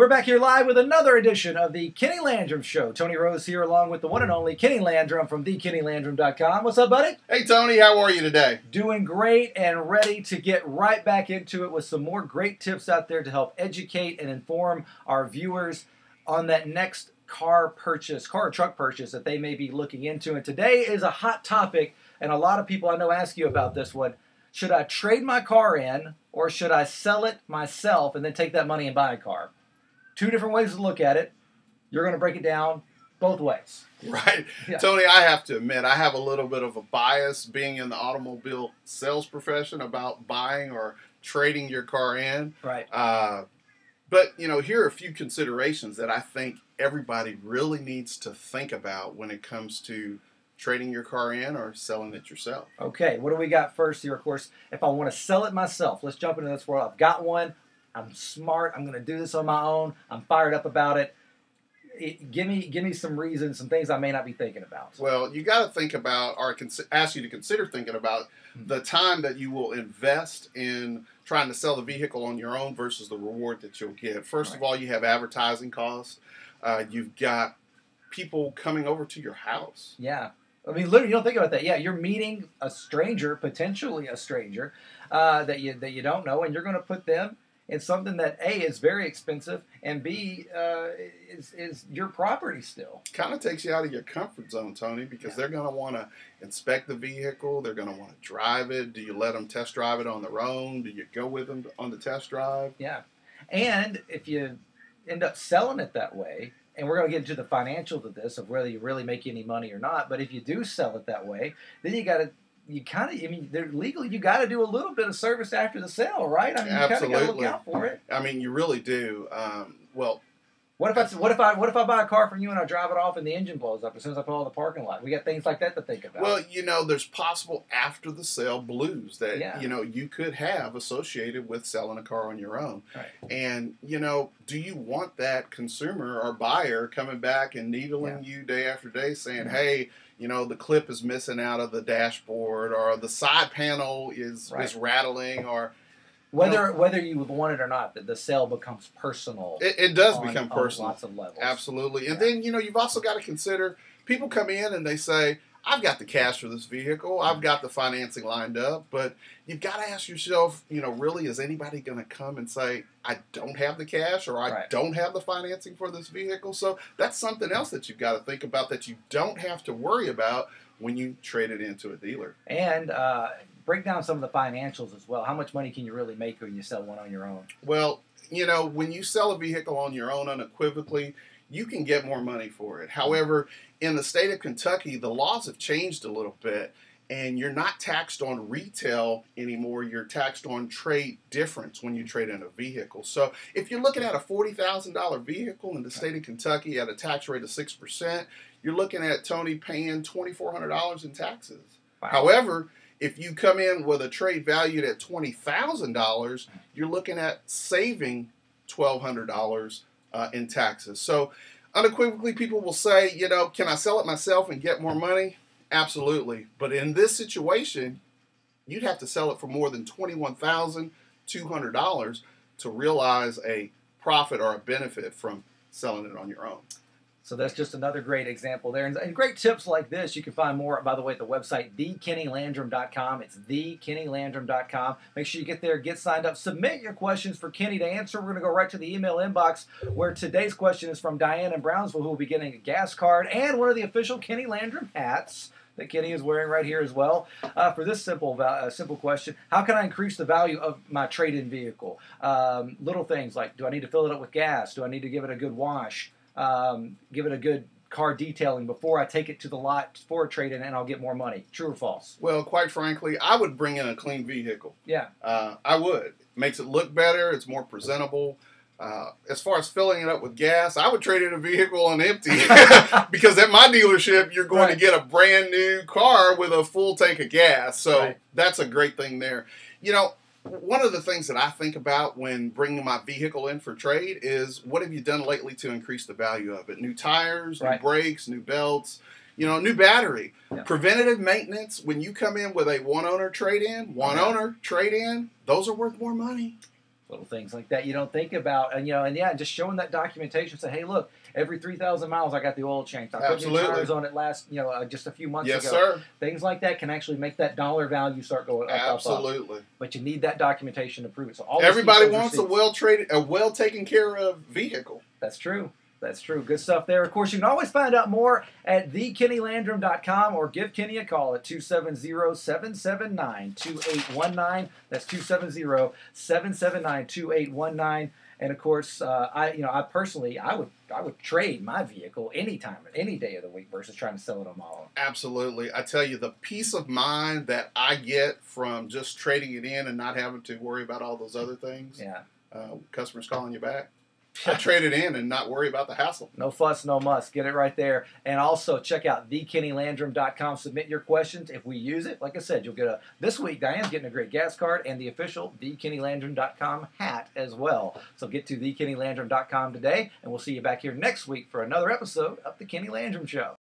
We're back here live with another edition of the Kinny Landrum Show. Tony Rose here along with the one and only Kinny Landrum from thekindlandrum.com. What's up, buddy? Hey, Tony. How are you today? Doing great and ready to get right back into it with some more great tips out there to help educate and inform our viewers on that next car or truck purchase that they may be looking into. And today is a hot topic, and a lot of people I know ask you about this one. Should I trade my car in, or should I sell it myself and then take that money and buy a car? Two different ways to look at it. You're going to break it down both ways. Right. Yeah. Tony, I have to admit, I have a little bit of a bias being in the automobile sales profession about buying or trading your car in. Right. But, here are a few considerations that I think everybody really needs to think about when it comes to trading your car in or selling it yourself. Okay, what do we got first here? Of course, if I want to sell it myself, let's jump into this world. I've got one. I'm smart. I'm going to do this on my own. I'm fired up about it. Give me some reasons, some things I may not be thinking about. Well, you got to think about, or ask you to consider thinking about the time that you will invest in trying to sell the vehicle on your own versus the reward that you'll get. First of all, you have advertising costs. You've got people coming over to your house. Yeah. I mean, literally, you don't think about that. Yeah, you're meeting a stranger, potentially a stranger, that you don't know, and you're going to put them in something that A, is very expensive, and B, is your property still. Kind of takes you out of your comfort zone, Tony, because they're going to want to inspect the vehicle. They're going to want to drive it. Do you let them test drive it on their own? Do you go with them on the test drive? Yeah. And if you end up selling it that way, and we're going to get into the financials of this, of whether you really make any money or not, but if you do sell it that way, then they're legal. You got to do a little bit of service after the sale, right? I mean, you kind of got to look out for it. I mean, you really do. What if I buy a car from you and I drive it off and the engine blows up as soon as I pull in the parking lot? We got things like that to think about. Well, there's possible after the sale blues that you could have associated with selling a car on your own. Right. And do you want that consumer or buyer coming back and needling you day after day saying, "Hey, the clip is missing out of the dashboard, or the side panel is rattling," or whether you want it or not, the sale becomes personal. It does become personal on lots of levels. Absolutely. And then you've also got to consider, people come in and they say, "I've got the cash for this vehicle, I've got the financing lined up," but you've got to ask yourself, really, is anybody going to come and say, "I don't have the cash," or "I don't have the financing for this vehicle"? So that's something else that you've got to think about, that you don't have to worry about when you trade it into a dealer. And break down some of the financials as well. How much money can you really make when you sell one on your own? Well, when you sell a vehicle on your own unequivocally, you can get more money for it. However, in the state of Kentucky, the laws have changed a little bit, and you're not taxed on retail anymore. You're taxed on trade difference when you trade in a vehicle. So if you're looking at a $40,000 vehicle in the state of Kentucky at a tax rate of 6%, you're looking at, Tony, paying $2,400 in taxes. Wow. However, if you come in with a trade valued at $20,000, you're looking at saving $1,200 in taxes. So unequivocally, people will say, can I sell it myself and get more money? Absolutely. But in this situation, you'd have to sell it for more than $21,200 to realize a profit or a benefit from selling it on your own. So that's just another great example there. And great tips like this, you can find more, by the way, at the website, thekindlandrum.com. It's thekindlandrum.com. Make sure you get there, get signed up, submit your questions for Kenny to answer. We're going to go right to the email inbox, where today's question is from Diane in Brownsville, who will be getting a gas card and one of the official Kinny Landrum hats that Kenny is wearing right here as well. For this simple question, how can I increase the value of my trade-in vehicle? Little things like, do I need to fill it up with gas? Do I need to give it a good wash? Give it a good car detailing before I take it to the lot for a trade-in, and I'll get more money. True or false? Well, quite frankly, I would bring in a clean vehicle. Yeah. I would. Makes it look better. It's more presentable. As far as filling it up with gas, I would trade in a vehicle on empty because at my dealership, you're going to get a brand new car with a full tank of gas. So that's a great thing there. One of the things that I think about when bringing my vehicle in for trade is, what have you done lately to increase the value of it? New tires, new brakes, new belts, new battery. Yeah. Preventative maintenance, when you come in with a one-owner trade-in, those are worth more money. Little things like that you don't think about, and just showing that documentation. Say, hey, look, every 3,000 miles I got the oil changed. I put new tires on it just a few months ago. Yes, sir. Things like that can actually make that dollar value start going up. Absolutely. Up. But you need that documentation to prove it. So everybody wants a well taken care of vehicle. That's true. That's true. Good stuff there. Of course, you can always find out more at thekindlandrum.com or give Kenny a call at 270-779-2819. That's 270-779-2819. And of course, I personally would trade my vehicle anytime, any day of the week versus trying to sell it on my own. Absolutely. I tell you, the peace of mind that I get from just trading it in and not having to worry about all those other things. Yeah. Customers calling you back. I trade it in and not worry about the hassle. No fuss, no muss. Get it right there. And also check out thekindlandrum.com. Submit your questions. If we use it, like I said, you'll get this week, Diane's getting a great gas card and the official thekindlandrum.com hat as well. So get to thekindlandrum.com today, and we'll see you back here next week for another episode of The Kinny Landrum Show.